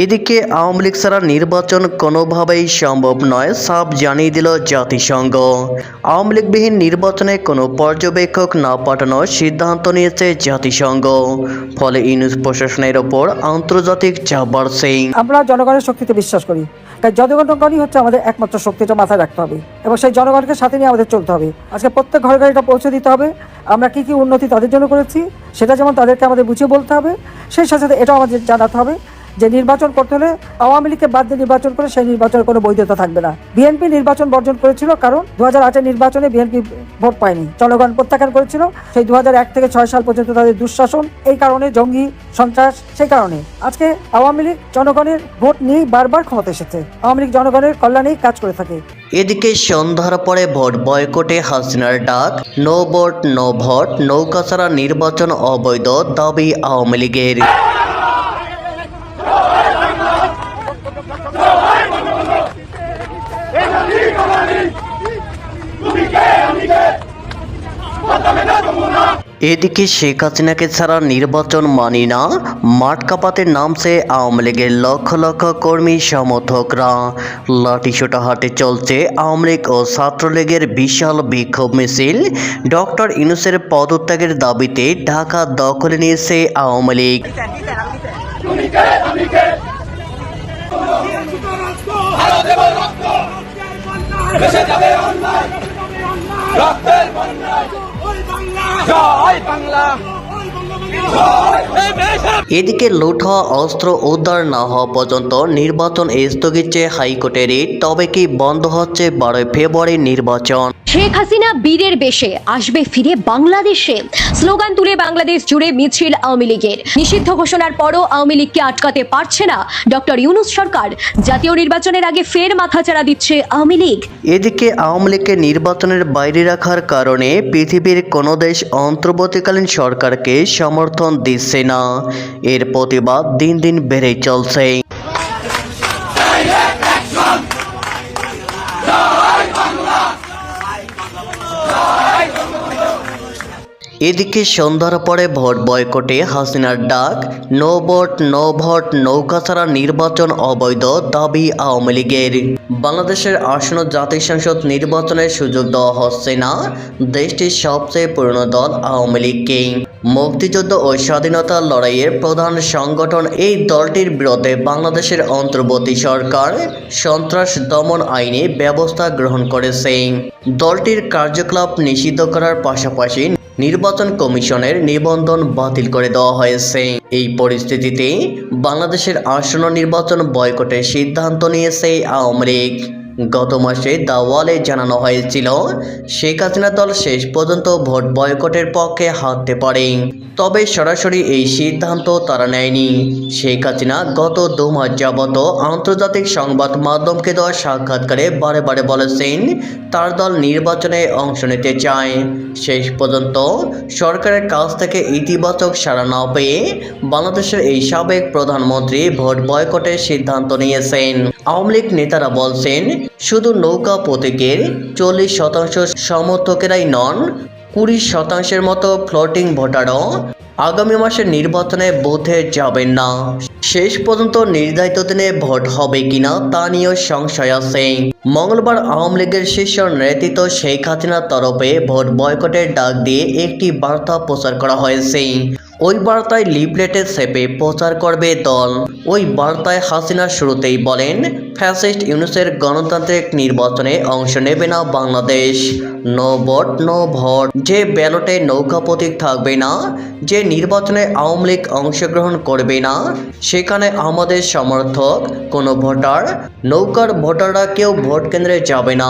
এদিকে আওয়ামী লীগ ছাড়া নির্বাচন কোনোভাবেই সম্ভব নয়, সাফ জানিয়ে দিল জাতিসংঘ। আওয়ামী লীগবিহীন নির্বাচনে কোনো পর্যবেক্ষক না পাঠানোর সিদ্ধান্ত নিয়েছে জাতিসংঘ। ফলে ইউনূস প্রশাসনের ওপর আন্তর্জাতিক চাপ বাড়ছে। আমরা জনগণের শক্তিতে বিশ্বাস করি, তাই জনগণই হচ্ছে আমাদের একমাত্র শক্তি, এটা মাথায় রাখতে হবে এবং সেই জনগণকে সাথে নিয়ে আমাদের চলতে হবে। আজকে প্রত্যেক ঘরে ঘরে এটা পৌঁছে দিতে হবে। আমরা কি উন্নতি তাদের জন্য করেছি সেটা যেমন তাদেরকে আমাদের বুঝিয়ে বলতে হবে, সেই সাথে এটাও আমাদের জানাতে হবে যে নির্বাচন করতে হলে আওয়ামী লীগকে বাদ দিয়ে নির্বাচন করে সেই নির্বাচনের কোনো বৈধতা থাকবে না। বিএনপি নির্বাচন বর্জন করেছিল কারণ 2008 নির্বাচনে বিএনপি ভোট পায়নি, জনগণ প্রত্যাখ্যান করেছিল। সেই 2001 থেকে 6 সাল পর্যন্ত তাদের দুঃশাসন, এই কারণে জঙ্গি সন্ত্রাস, সেই কারণে আজকে আওয়ামী লীগ জনগণের ভোট নিয়ে বারবার ক্ষমতা এসেছে। আওয়ামী লীগ জনগণের কল্যাণেই কাজ করে থাকে। এদিকে সন্ধ্যার পরে ভোট বয়কটে হাসিনার ডাক, নো ভোট নো ভোট, নৌকা ছাড়া নির্বাচন অবৈধ দাবি আওয়ামী লীগের। এদিকে শেখ হাসিনাকে ছাড়া নির্বাচন মানি না, মাঠ কাঁপাতে নামছে আওয়ামী লীগের লক্ষ লক্ষ কর্মী সমর্থকরা। লাঠিসোঁটা হাটে চলছে আওয়ামী লীগ ও ছাত্রলীগের বিশাল বিক্ষোভ মিছিল। ডক্টর ইউনূসের পদত্যাগের দাবিতে ঢাকা দখলে নিয়েছে আওয়ামী লীগ। এদিকে লুট হওয়া অস্ত্র উদ্ধার না হওয়া পর্যন্ত নির্বাচন স্থগিত চেয়ে হাইকোর্টের রিট। তবে কি বন্ধ হচ্ছে 12 ফেব্রুয়ারি নির্বাচন? শেখ হাসিনা বীরের বেশে আসবে ফিরে বাংলাদেশে, স্লোগান তুলে বাংলাদেশ জুড়ে মিছিল আওয়ামী লীগের। নিষিদ্ধ ঘোষণার পরও আওয়ামী লীগকে আটকাতে পারছে না ডক্টর ইউনূস সরকার। জাতীয় নির্বাচনের আগে ফের মাথাচাড়া দিচ্ছে আওয়ামী লীগ। এদিকে আওয়ামী লীগকে নির্বাচনের বাইরে রাখার কারণে পৃথিবীর কোনো দেশ অন্তর্বর্তীকালীন সরকারকে সমর্থন দিচ্ছে না। এর প্রতিবাদ দিন দিন বেড়েই চলছে। এদিকে সন্ধ্যার পরে ভোট বয়কটে হাসিনার ডাক, নো ভোট নো ভোট, নৌকা ছাড়া নির্বাচন অবৈধ দাবি আওয়ামী লীগের। বাংলাদেশের আসন্ন জাতীয় সংসদ নির্বাচনের সুযোগ দেওয়া হচ্ছে না দেশটির সবচেয়ে পুরনো দল আওয়ামী লীগকে। মুক্তিযুদ্ধ ও স্বাধীনতার লড়াইয়ের প্রধান সংগঠন এই দলটির বিরুদ্ধে বাংলাদেশের অন্তর্বর্তী সরকার সন্ত্রাস দমন আইনে ব্যবস্থা গ্রহণ করেছে। দলটির কার্যকলাপ নিষিদ্ধ করার পাশাপাশি নির্বাচন কমিশনের নিবন্ধন বাতিল করে দেওয়া হয়েছে। এই পরিস্থিতিতে বাংলাদেশের আসন্ন নির্বাচন বয়কটের সিদ্ধান্ত নিয়েছে আওয়ামী লীগ। গত মাসে দাওয়ালে জানানো হয়েছিল শেখ হাসিনা দল শেষ পর্যন্ত ভোট বয়কটের পক্ষে হাঁটতে পারে, তবে সরাসরি এই সিদ্ধান্ত তারা নেয়নি। শেখ হাসিনা গত 2 মাস যাবত আন্তর্জাতিক সংবাদ মাধ্যমকে দেওয়া সাক্ষাৎকারে বারে বারে বলেছেন তার দল নির্বাচনে অংশ নিতে চায়। শেষ পর্যন্ত সরকারের কাছ থেকে ইতিবাচক সাড়া না পেয়ে বাংলাদেশের এই সাবেক প্রধানমন্ত্রী ভোট বয়কটের সিদ্ধান্ত নিয়েছেন। আওয়ামী লীগ নেতারা বলছেন শুধু নৌকা প্রতীকের 40% সমর্থকেরাই নন, 20% মতো ফ্লোটিং ভোটারও আগামী মাসের নির্বাচনে বুথে যাবেন না। শেষ পর্যন্ত নির্ধারিত দিনে ভোট হবে কিনা তা নিয়েও সংশয় আছে। মঙ্গলবার আওয়ামী লীগের শীর্ষ নেতৃত্ব শেখ হাসিনার তরফে ভোট বয়কটের ডাক দিয়ে একটি বার্তা প্রচার করা হয়েছে। ওই বার্তায় লিফলেটে চেপে প্রচার করবে দল। ওই বার্তায় হাসিনা শুরুতেই বলেন ফ্যাসিস্ট ইউনূসের গণতান্ত্রিক নির্বাচনে অংশ নেবে না Bangladesh. No vote no vote, যে ব্যালটে নৌকা প্রতীক থাকবে না, যে নির্বাচনে আওয়ামী লীগ অংশগ্রহণ করবে না, সেখানে আমাদের সমর্থক কোনো ভোটার, নৌকার ভোটাররা কেউ ভোট কেন্দ্রে যাবে না।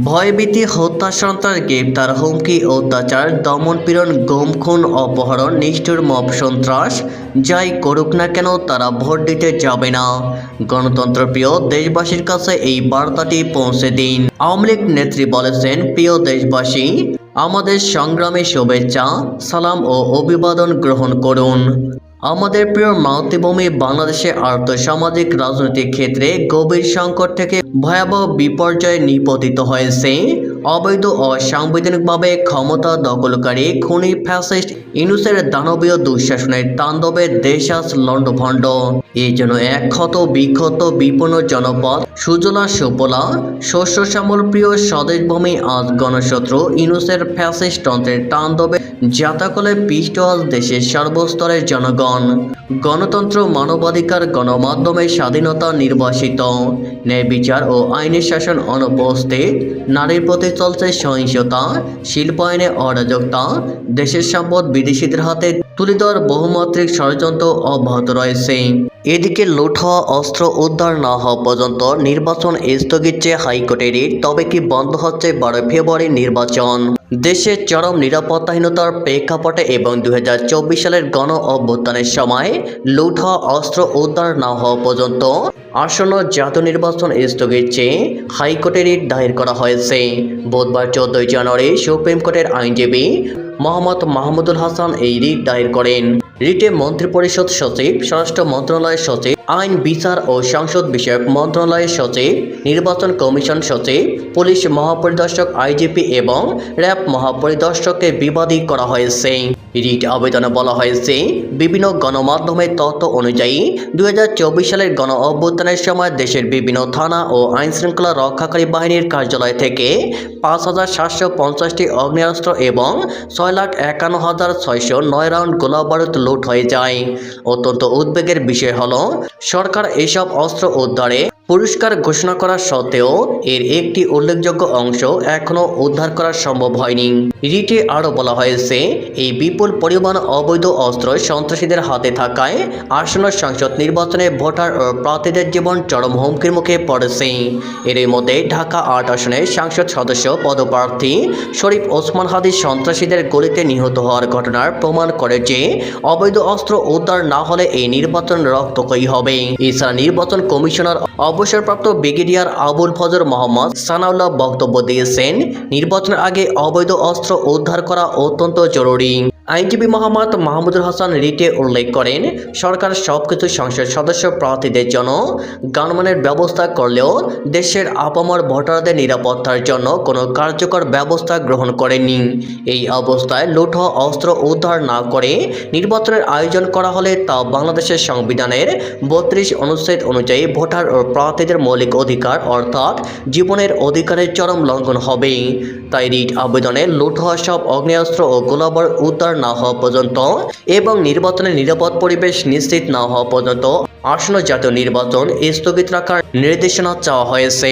ভয়ভীতি, হত্যা, সন্ত্রাস, গ্রেপ্তার, হুমকি, অত্যাচার, দমন পীড়ন, গুম, খুন, অপহরণ, নিষ্ঠুর মব সন্ত্রাস যাই করুক না কেন তারা ভোট দিতে যাবে না। গণতন্ত্রপ্রিয় দেশবাসীর কাছে এই বার্তাটি পৌঁছে দিন। আওয়ামী লীগ নেত্রী বলেছেন, প্রিয় দেশবাসী, আমাদের সংগ্রামে শুভেচ্ছা, সালাম ও অভিবাদন গ্রহণ করুন। আমাদের প্রিয় মাতৃভূমি বাংলাদেশে আর্থসামাজিক রাজনৈতিক ক্ষেত্রে গভীর সংকট থেকে ভয়াবহ বিপর্যয়ে নিপতিত হয়েছে। অবৈধ ও সাংবিধানিকভাবে ক্ষমতা দখলকারী খুনি ফ্যাসিস্ট ইউনূসের দানবীয় দুঃশাসনের তাণ্ডবে দেশ আজ লণ্ডভণ্ড। এই জন্য এক ক্ষত বিক্ষত বিপন্ন জনপদ সুজলা সুফলা শস্য শ্যামল প্রিয় স্বদেশভূমি আজ গণশত্রু ইউনূসের ফ্যাসিস্ট তন্ত্রের তাণ্ডবে জাতাকলে পিষ্ট আজ দেশের সর্বস্তরের জনগণ। গণতন্ত্র, মানবাধিকার, গণমাধ্যমের স্বাধীনতা, নির্বাসিত ন্যায় বিচার ও আইনের শাসন অনুপস্থিত, নারীর প্রতি চলছে সহিংসতা, শিল্পায়নে অরাজকতা, দেশের সম্পদ বিদেশিদের হাতে তুলে দেওয়ার বহুমাত্রিক ষড়যন্ত্র অব্যাহত রয়েছে। এদিকে লুট হওয়া অস্ত্র উদ্ধার না হওয়া পর্যন্ত নির্বাচন স্থগিত চেয়ে হাইকোর্টের রিট। তবে কি বন্ধ হচ্ছে 12 ফেব্রুয়ারি নির্বাচন? দেশের চরম নিরাপত্তাহীনতার প্রেক্ষাপটে এবং 2024 সালের গণ অভ্যুত্থানের সময় লুট হওয়া অস্ত্র উদ্ধার না হওয়া পর্যন্ত আসন্ন জাতীয় নির্বাচন স্থগিত চেয়ে হাইকোর্টে রিট দায়ের করা হয়েছে। বুধবার 14 জানুয়ারি সুপ্রিম কোর্টের আইনজীবী মোহাম্মদ মাহমুদুল হাসান এই রিট দায়ের করেন। রিটে মন্ত্রিপরিষদ সচিব, স্বরাষ্ট্র মন্ত্রণালয়ের সচিব, আইন বিচার ও সংসদ বিষয়ক মন্ত্রণালয়ের সচিব, নির্বাচন কমিশন সচিব, পুলিশ মহাপরিদর্শক আইজিপি এবং র্যাব মহাপরিদর্শককে বিবাদী করা হয়েছে। রিট আবেদনে বলা হয়েছে, বিভিন্ন গণমাধ্যমের তথ্য অনুযায়ী 2024 সালের গণ অভ্যুত্থানের সময় দেশের বিভিন্ন থানা ও আইনশৃঙ্খলা রক্ষাকারী বাহিনীর কার্যালয় থেকে 5,750টি আগ্নেয়াস্ত্র এবং 6,51,609 রাউন্ড গোলাবারুদ লুট হয়ে যায়। অত্যন্ত উদ্বেগের বিষয় হলো, সরকার এসব অস্ত্র উদ্ধারে পুরস্কার ঘোষণা করা সত্ত্বেও এর একটি উল্লেখযোগ্য অংশ এখনও উদ্ধার করা সম্ভব হয়নি। রিটে আরও বলা হয়েছে, এই বিপুল পরিমাণ অবৈধ অস্ত্র সন্ত্রাসীদের হাতে থাকায় আসন্ন সংসদ নির্বাচনে ভোটার ও প্রার্থীদের জীবন চরম হুমকির মুখে পড়েছে। এরই মধ্যে ঢাকা 8 আসনের সংসদ সদস্য পদপ্রার্থী শরীফ ওসমান হাদি সন্ত্রাসীদের গুলিতে নিহত হওয়ার ঘটনার প্রমাণ করে যে অবৈধ অস্ত্র উদ্ধার না হলে এই নির্বাচন রক্তক্ষয়ী হবে। এছাড়া নির্বাচন কমিশনার অবসরপ্রাপ্ত ব্রিগেডিয়ার আবুল ফজর মোহাম্মদ সানাউল্লাহ বক্তব্য দিয়েছেন, নির্বাচনের আগে অবৈধ অস্ত্র উদ্ধার করা অত্যন্ত জরুরি। আইনজীবী মোহাম্মদ মাহমুদুল হাসান রিটে উল্লেখ করেন, সরকার সবকিছু সংসদ সদস্য প্রার্থীদের জন্য গানমানের ব্যবস্থা করলেও দেশের আপামর ভোটারদের নিরাপত্তার জন্য কোনো কার্যকর ব্যবস্থা গ্রহণ করেনি। এই অবস্থায় লুট হওয়া অস্ত্র উদ্ধার না করে নির্বাচনের আয়োজন করা হলে তা বাংলাদেশের সংবিধানের 32 অনুচ্ছেদ অনুযায়ী ভোটার ও প্রার্থীদের মৌলিক অধিকার অর্থাৎ জীবনের অধিকারের চরম লঙ্ঘন হবে। তাই রিট আবেদনে লুট হওয়া সব আগ্নেয়াস্ত্র ও গোলাবারুদ উদ্ধার না হওয়া পর্যন্ত এবং নির্বাচনের নিরাপদ পরিবেশ নিশ্চিত না হওয়া পর্যন্ত আসন্ন জাতীয় নির্বাচন স্থগিত রাখার নির্দেশনা চাওয়া হয়েছে।